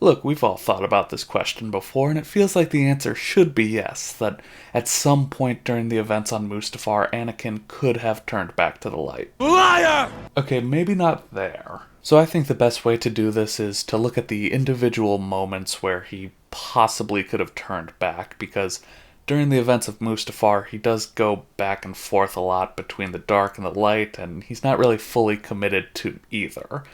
Look, we've all thought about this question before, and it feels like the answer should be yes, that at some point during the events on Mustafar, Anakin could have turned back to the light. Liar! Okay, maybe not there. So I think the best way to do this is to look at the individual moments where he possibly could have turned back, because during the events of Mustafar, he does go back and forth a lot between the dark and the light, and he's not really fully committed to either.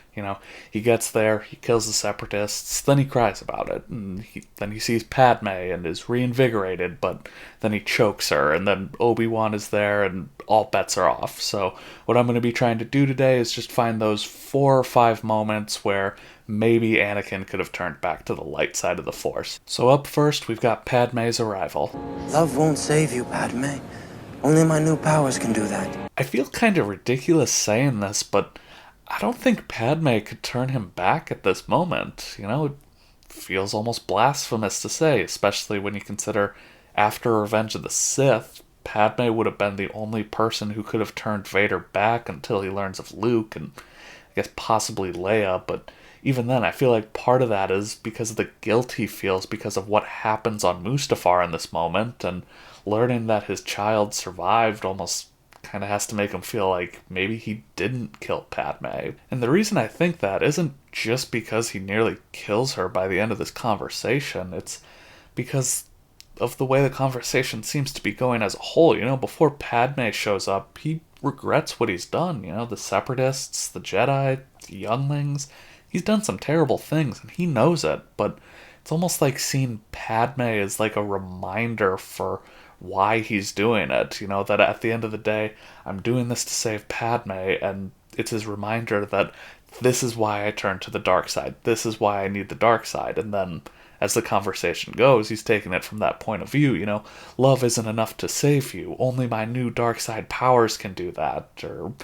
He gets there, he kills the Separatists, then he cries about it, and then he sees Padme and is reinvigorated, but then he chokes her, and then Obi-Wan is there, and all bets are off. So what I'm going to be trying to do today is just find those 4 or 5 moments where maybe Anakin could have turned back to the light side of the Force. So up first, we've got Padme's arrival. Love won't save you, Padme. Only my new powers can do that. I feel kind of ridiculous saying this, but I don't think Padme could turn him back at this moment. It feels almost blasphemous to say, especially when you consider after Revenge of the Sith, Padme would have been the only person who could have turned Vader back until he learns of Luke, and I guess possibly Leia, but even then, I feel like part of that is because of the guilt he feels because of what happens on Mustafar in this moment, and learning that his child survived almost kind of has to make him feel like maybe he didn't kill Padme. And the reason I think that isn't just because he nearly kills her by the end of this conversation, it's because of the way the conversation seems to be going as a whole. Before Padme shows up, he regrets what he's done. The Separatists, the Jedi, the younglings. He's done some terrible things, and he knows it, but it's almost like seeing Padme as like a reminder for why he's doing it. That at the end of the day, I'm doing this to save Padme, and it's his reminder that this is why I turn to the dark side. This is why I need the dark side. And then, as the conversation goes, he's taking it from that point of view. Love isn't enough to save you. Only my new dark side powers can do that. Or,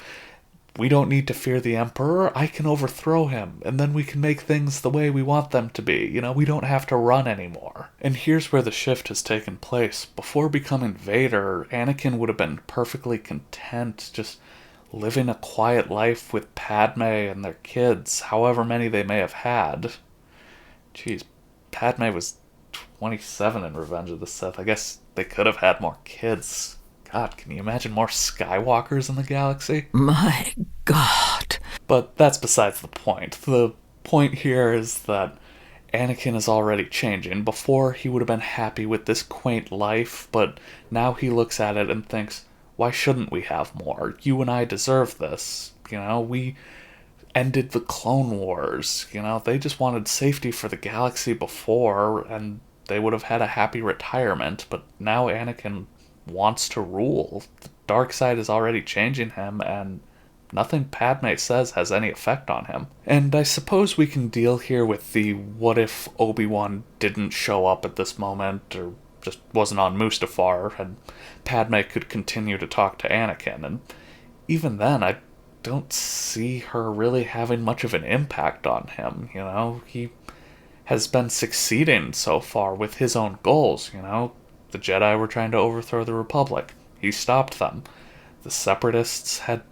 we don't need to fear the Emperor. I can overthrow him, and then we can make things the way we want them to be. We don't have to run anymore. And here's where the shift has taken place. Before becoming Vader, Anakin would have been perfectly content just living a quiet life with Padme and their kids, however many they may have had. Jeez, Padme was 27 in Revenge of the Sith. I guess they could have had more kids. God, can you imagine more Skywalkers in the galaxy? My God. But that's besides the point. The point here is that Anakin is already changing. Before, he would have been happy with this quaint life, but now he looks at it and thinks, why shouldn't we have more? You and I deserve this. We ended the Clone Wars. They just wanted safety for the galaxy before, and they would have had a happy retirement, but now Anakin wants to rule. The dark side is already changing him, and nothing Padme says has any effect on him. And I suppose we can deal here with the what if Obi-Wan didn't show up at this moment, or just wasn't on Mustafar, and Padme could continue to talk to Anakin. And even then, I don't see her really having much of an impact on him. He has been succeeding so far with his own goals. The Jedi were trying to overthrow the Republic. He stopped them. The Separatists had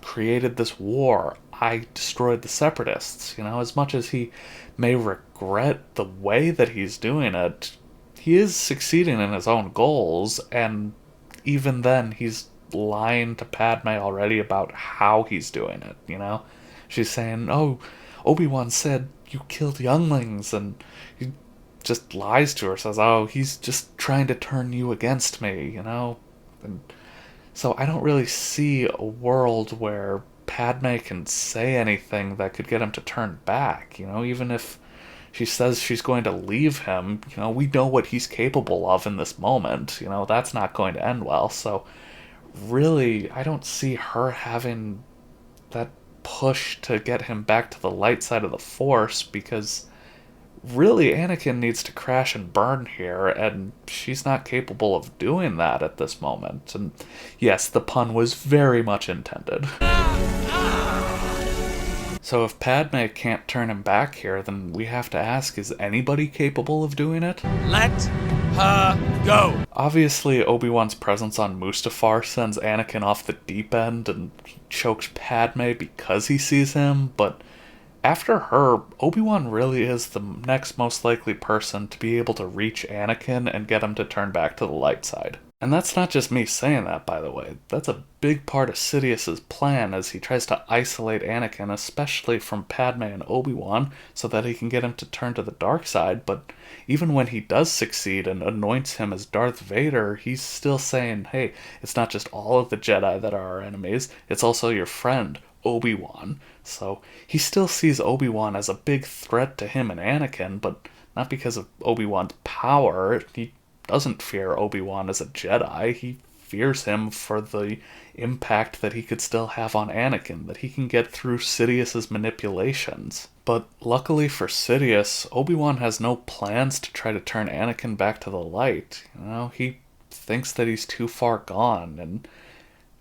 created this war. I destroyed the Separatists. As much as he may regret the way that he's doing it, he is succeeding in his own goals, and even then, he's lying to Padme already about how he's doing it, She's saying, oh, Obi-Wan said you killed younglings, and he just lies to her, says, oh, he's just trying to turn you against me, And so I don't really see a world where Padme can say anything that could get him to turn back, even if she says she's going to leave him, we know what he's capable of in this moment, that's not going to end well. So really, I don't see her having that push to get him back to the light side of the Force, because really, Anakin needs to crash and burn here, and she's not capable of doing that at this moment. And yes, the pun was very much intended. So if Padme can't turn him back here, then we have to ask, is anybody capable of doing it? Let her go. Obviously, Obi-Wan's presence on Mustafar sends Anakin off the deep end and chokes Padme because he sees him, but after her, Obi-Wan really is the next most likely person to be able to reach Anakin and get him to turn back to the light side. And that's not just me saying that, by the way. That's a big part of Sidious's plan as he tries to isolate Anakin, especially from Padme and Obi-Wan, so that he can get him to turn to the dark side. But even when he does succeed and anoints him as Darth Vader, he's still saying, hey, it's not just all of the Jedi that are our enemies, it's also your friend, Obi-Wan. So he still sees Obi-Wan as a big threat to him and Anakin, but not because of Obi-Wan's power. He doesn't fear Obi-Wan as a Jedi. He fears him for the impact that he could still have on Anakin, that he can get through Sidious's manipulations. But luckily for Sidious, Obi-Wan has no plans to try to turn Anakin back to the light. He thinks that he's too far gone, and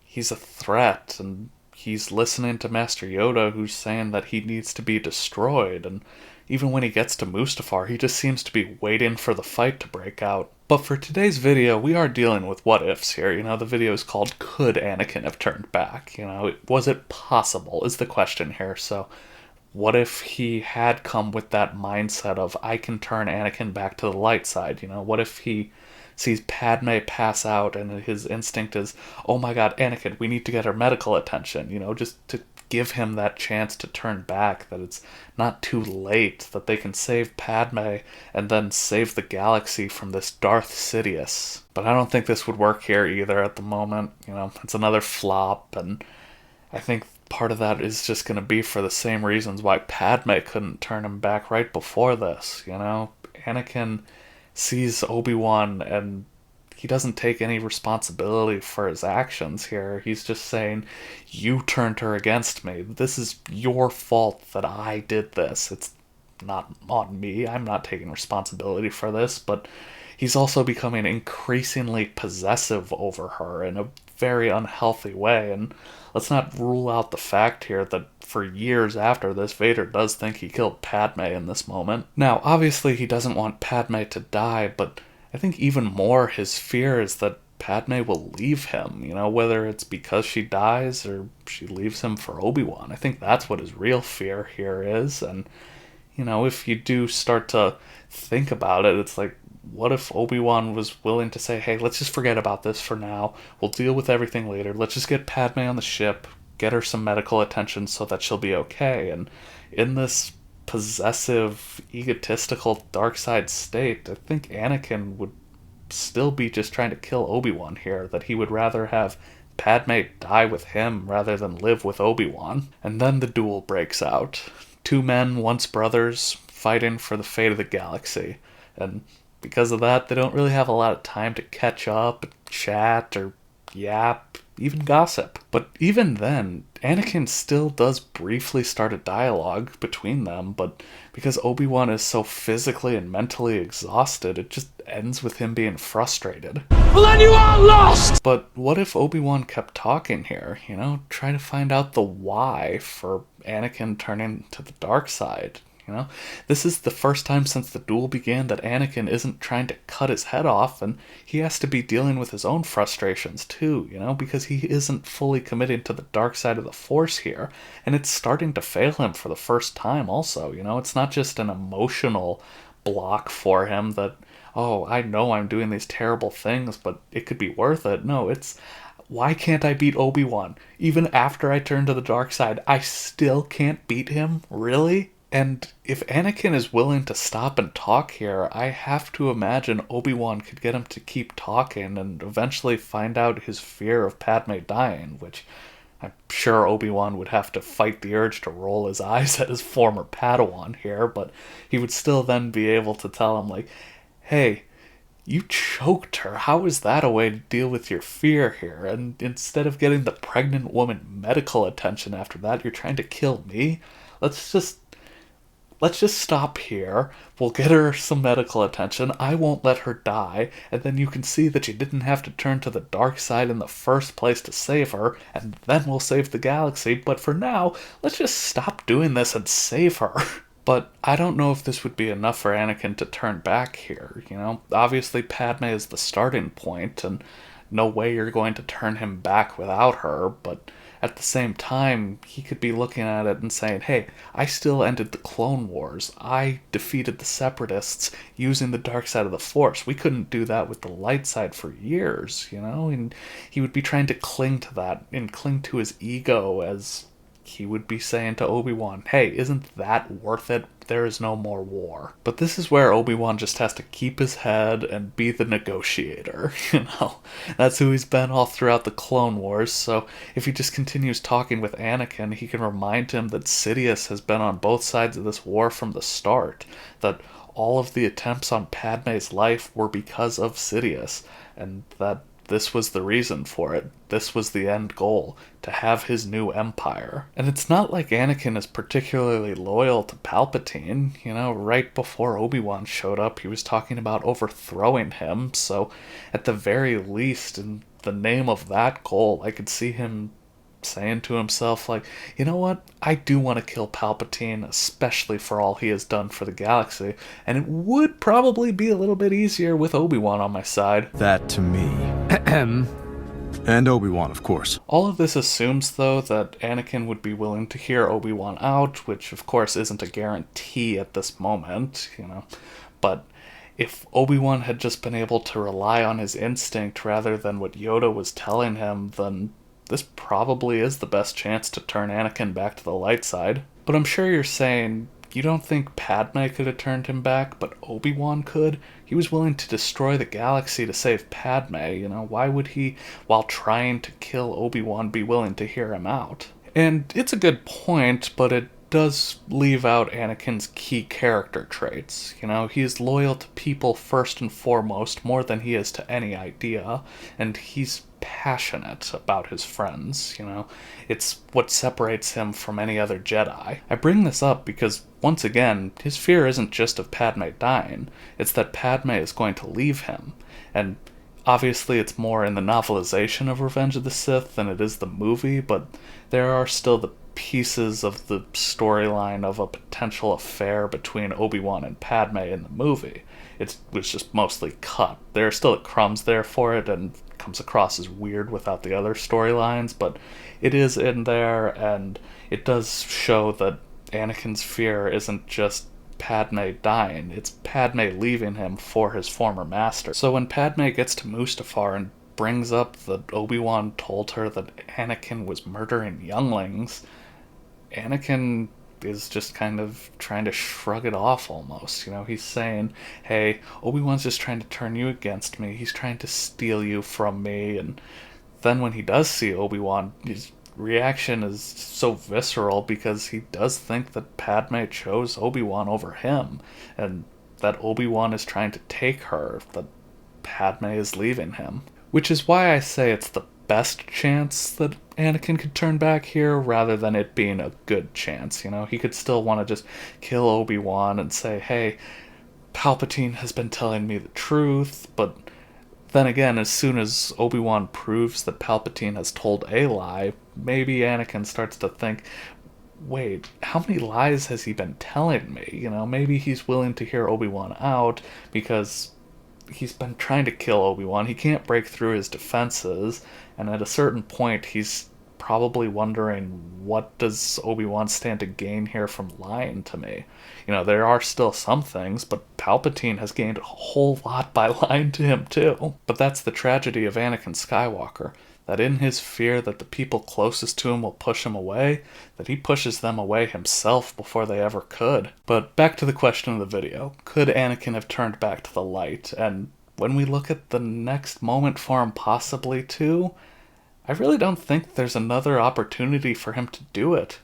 he's a threat, and he's listening to Master Yoda, who's saying that he needs to be destroyed, and even when he gets to Mustafar, he just seems to be waiting for the fight to break out. But for today's video, we are dealing with what-ifs here. The video is called, Could Anakin Have Turned Back? Was it possible, is the question here. So, what if he had come with that mindset of, I can turn Anakin back to the light side? What if he sees Padme pass out and his instinct is, oh my god, Anakin, we need to get her medical attention, just to give him that chance to turn back, that it's not too late, that they can save Padme and then save the galaxy from this Darth Sidious. But I don't think this would work here either at the moment. It's another flop, and I think part of that is just going to be for the same reasons why Padme couldn't turn him back right before this. Anakin sees Obi-Wan and he doesn't take any responsibility for his actions here. He's just saying, you turned her against me. This is your fault that I did this. It's not on me. I'm not taking responsibility for this. But he's also becoming increasingly possessive over her in a very unhealthy way. And let's not rule out the fact here that for years after this, Vader does think he killed Padme in this moment. Now, obviously he doesn't want Padme to die, but I think even more his fear is that Padme will leave him, whether it's because she dies or she leaves him for Obi-Wan. I think that's what his real fear here is. And, if you do start to think about it, it's like, what if Obi-Wan was willing to say, hey, let's just forget about this for now. We'll deal with everything later. Let's just get Padme on the ship, get her some medical attention so that she'll be okay. And in this possessive, egotistical, dark side state, I think Anakin would still be just trying to kill Obi-Wan here, that he would rather have Padme die with him rather than live with Obi-Wan. And then the duel breaks out. Two men, once brothers, fighting for the fate of the galaxy. And because of that, they don't really have a lot of time to catch up, chat, or yap, even gossip. But even then, Anakin still does briefly start a dialogue between them, but because Obi-Wan is so physically and mentally exhausted, it just ends with him being frustrated. Well, then you are lost! But what if Obi-Wan kept talking here, trying to find out the why for Anakin turning to the dark side? This is the first time since the duel began that Anakin isn't trying to cut his head off, and he has to be dealing with his own frustrations too, because he isn't fully committed to the dark side of the Force here, and it's starting to fail him for the first time also. It's not just an emotional block for him that, oh, I know I'm doing these terrible things, but it could be worth it. No, it's, why can't I beat Obi-Wan? Even after I turn to the dark side, I still can't beat him? Really? And if Anakin is willing to stop and talk here, I have to imagine Obi-Wan could get him to keep talking and eventually find out his fear of Padme dying, which I'm sure Obi-Wan would have to fight the urge to roll his eyes at his former Padawan here, but he would still then be able to tell him, like, hey, you choked her. How is that a way to deal with your fear here? And instead of getting the pregnant woman medical attention after that, you're trying to kill me? Let's just stop here. We'll get her some medical attention. I won't let her die. And then you can see that you didn't have to turn to the dark side in the first place to save her. And then we'll save the galaxy. But for now, let's just stop doing this and save her. But I don't know if this would be enough for Anakin to turn back here. Obviously Padme is the starting point, and no way you're going to turn him back without her. But at the same time, he could be looking at it and saying, hey, I still ended the Clone Wars. I defeated the Separatists using the dark side of the Force. We couldn't do that with the light side for years, you know? And he would be trying to cling to that and cling to his ego, as he would be saying to Obi-Wan, hey, isn't that worth it? There is no more war. But this is where Obi-Wan just has to keep his head and be the negotiator, you know? That's who he's been all throughout the Clone Wars, so if he just continues talking with Anakin, he can remind him that Sidious has been on both sides of this war from the start, that all of the attempts on Padme's life were because of Sidious, and that this was the reason for it. This was the end goal, to have his new empire. And it's not like Anakin is particularly loyal to Palpatine. You know, right before Obi-Wan showed up, he was talking about overthrowing him, so at the very least, in the name of that goal, I could see him saying to himself, like, you know what, I do want to kill Palpatine, especially for all he has done for the galaxy, and it would probably be a little bit easier with Obi-Wan on my side. That to me. And Obi-Wan, of course. All of this assumes, though, that Anakin would be willing to hear Obi-Wan out, which of course isn't a guarantee at this moment, you know, but if Obi-Wan had just been able to rely on his instinct rather than what Yoda was telling him, then this probably is the best chance to turn Anakin back to the light side. But I'm sure you're saying, you don't think Padme could have turned him back, but Obi-Wan could? He was willing to destroy the galaxy to save Padme, you know? Why would he, while trying to kill Obi-Wan, be willing to hear him out? And it's a good point, but it does leave out Anakin's key character traits. You know, he is loyal to people first and foremost, more than he is to any idea, and he's passionate about his friends, you know. It's what separates him from any other Jedi. I bring this up because, once again, his fear isn't just of Padme dying, it's that Padme is going to leave him. And obviously it's more in the novelization of Revenge of the Sith than it is the movie, but there are still the pieces of the storyline of a potential affair between Obi-Wan and Padme in the movie. It was just mostly cut. There are still crumbs there for it, and comes across as weird without the other storylines, but it is in there, and it does show that Anakin's fear isn't just Padme dying, it's Padme leaving him for his former master. So when Padme gets to Mustafar and brings up that Obi-Wan told her that Anakin was murdering younglings, Anakin is just kind of trying to shrug it off almost. You know, he's saying, hey, Obi-Wan's just trying to turn you against me. He's trying to steal you from me. And then when he does see Obi-Wan, his reaction is so visceral because he does think that Padme chose Obi-Wan over him. And that Obi-Wan is trying to take her, that Padme is leaving him. Which is why I say it's the best chance that Anakin could turn back here rather than it being a good chance, you know? He could still want to just kill Obi-Wan and say, hey, Palpatine has been telling me the truth, but then again, as soon as Obi-Wan proves that Palpatine has told a lie, maybe Anakin starts to think, wait, how many lies has he been telling me? You know, maybe he's willing to hear Obi-Wan out because he's been trying to kill Obi-Wan. He can't break through his defenses, and at a certain point he's probably wondering, what does Obi-Wan stand to gain here from lying to me? You know, there are still some things, but Palpatine has gained a whole lot by lying to him too. But that's the tragedy of Anakin Skywalker, that in his fear that the people closest to him will push him away, that he pushes them away himself before they ever could. But back to the question of the video, could Anakin have turned back to the light? And when we look at the next moment for him possibly to, I really don't think there's another opportunity for him to do it.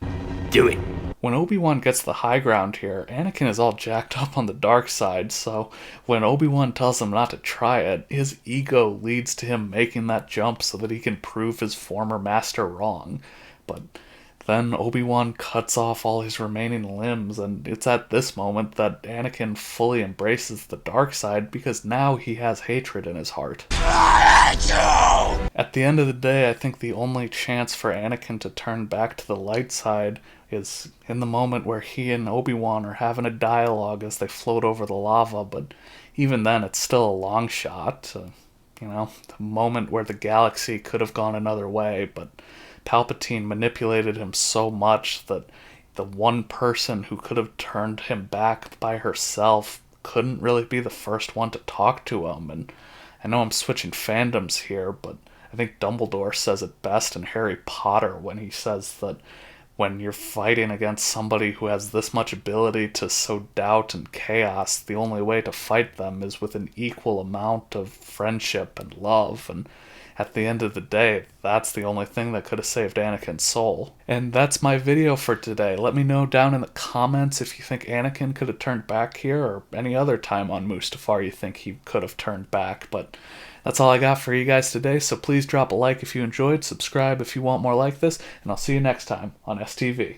Do it. When Obi-Wan gets the high ground here, Anakin is all jacked up on the dark side, so when Obi-Wan tells him not to try it, his ego leads to him making that jump so that he can prove his former master wrong. But then Obi-Wan cuts off all his remaining limbs, and it's at this moment that Anakin fully embraces the dark side because now he has hatred in his heart. At the end of the day, I think the only chance for Anakin to turn back to the light side is in the moment where he and Obi-Wan are having a dialogue as they float over the lava, but even then it's still a long shot. You know, the moment where the galaxy could have gone another way, but Palpatine manipulated him so much that the one person who could have turned him back by herself couldn't really be the first one to talk to him. And I know I'm switching fandoms here, but I think Dumbledore says it best in Harry Potter when he says that when you're fighting against somebody who has this much ability to sow doubt and chaos, the only way to fight them is with an equal amount of friendship and love. And at the end of the day, that's the only thing that could have saved Anakin's soul. And that's my video for today. Let me know down in the comments if you think Anakin could have turned back here, or any other time on Mustafar you think he could have turned back. But that's all I got for you guys today, so please drop a like if you enjoyed, subscribe if you want more like this, and I'll see you next time on STV.